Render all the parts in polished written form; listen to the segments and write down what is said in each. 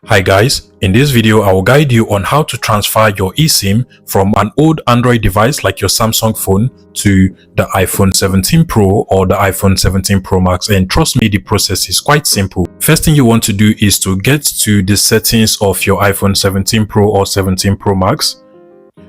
Hi guys, in this video I will guide you on how to transfer your eSIM from an old Android device like your Samsung phone to the iPhone 17 Pro or the iPhone 17 Pro Max, and trust me, the process is quite simple. First thing you want to do is to get to the settings of your iPhone 17 Pro or 17 Pro Max,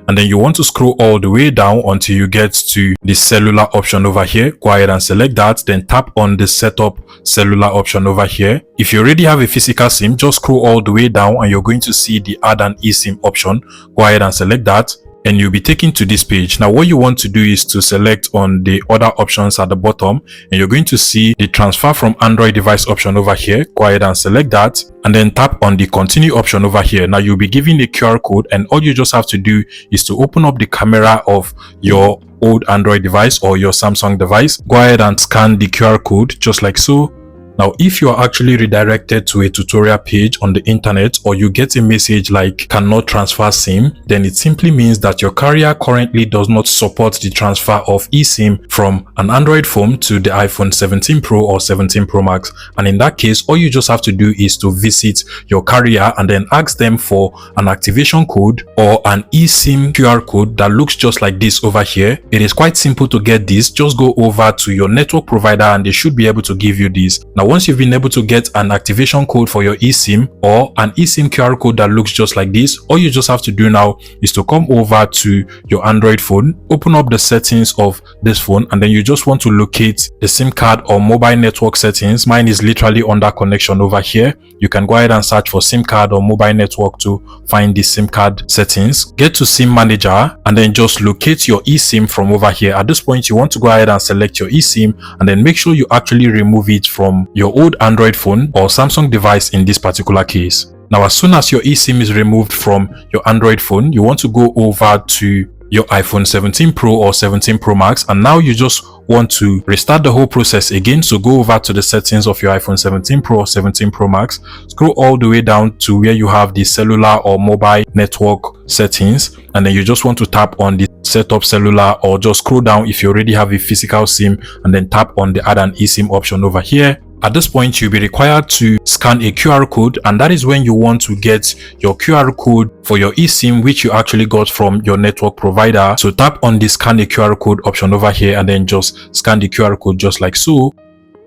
and then you want to scroll all the way down until you get to the cellular option over here. Go ahead and select that, then tap on the setup cellular option over here. If you already have a physical SIM, just scroll all the way down and you're going to see the add an eSIM option. Go ahead and select that and you'll be taken to this page. Now what you want to do is to select on the other options at the bottom, and you're going to see the transfer from Android device option over here. Go ahead and select that and then tap on the continue option over here. Now you'll be given a QR code, and all you just have to do is to open up the camera of your old Android device or your Samsung device. Go ahead and scan the QR code just like so. Now, if you are actually redirected to a tutorial page on the internet, or you get a message like cannot transfer SIM, then it simply means that your carrier currently does not support the transfer of eSIM from an Android phone to the iPhone 17 Pro or 17 Pro Max. And in that case, all you just have to do is to visit your carrier and then ask them for an activation code or an eSIM QR code that looks just like this over here. It is quite simple to get this. Just go over to your network provider and they should be able to give you this. Now, once you've been able to get an activation code for your eSIM or an eSIM QR code that looks just like this, all you just have to do now is to come over to your Android phone, open up the settings of this phone, and then you just want to locate the SIM card or mobile network settings. Mine is literally under connection over here. You can go ahead and search for SIM card or mobile network to find the SIM card settings. Get to SIM manager and then just locate your eSIM from over here. At this point, you want to go ahead and select your eSIM and then make sure you actually remove it from your old Android phone or Samsung device in this particular case. Now, as soon as your eSIM is removed from your Android phone, you want to go over to your iPhone 17 Pro or 17 Pro Max, and now you just want to restart the whole process again. So go over to the settings of your iPhone 17 Pro or 17 Pro Max, scroll all the way down to where you have the cellular or mobile network settings, and then you just want to tap on the setup cellular, or just scroll down if you already have a physical SIM and then tap on the add an eSIM option over here. At this point, you'll be required to scan a QR code, and that is when you want to get your QR code for your eSIM, which you actually got from your network provider. So tap on the scan a QR code option over here and then just scan the QR code just like so.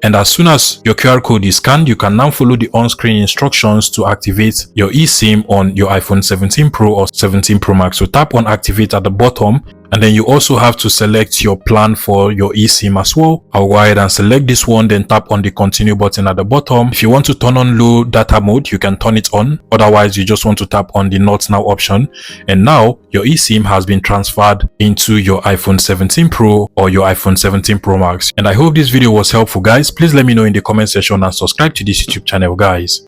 And as soon as your QR code is scanned, you can now follow the on-screen instructions to activate your eSIM on your iPhone 17 Pro or 17 Pro Max. So tap on activate at the bottom, and then you also have to select your plan for your eSIM as well. I'll go ahead and select this one, then tap on the continue button at the bottom. If you want to turn on low data mode, you can turn it on. Otherwise, you just want to tap on the not now option. And now your eSIM has been transferred into your iPhone 17 Pro or your iPhone 17 Pro Max. And I hope this video was helpful, guys. Please let me know in the comment section and subscribe to this YouTube channel, guys.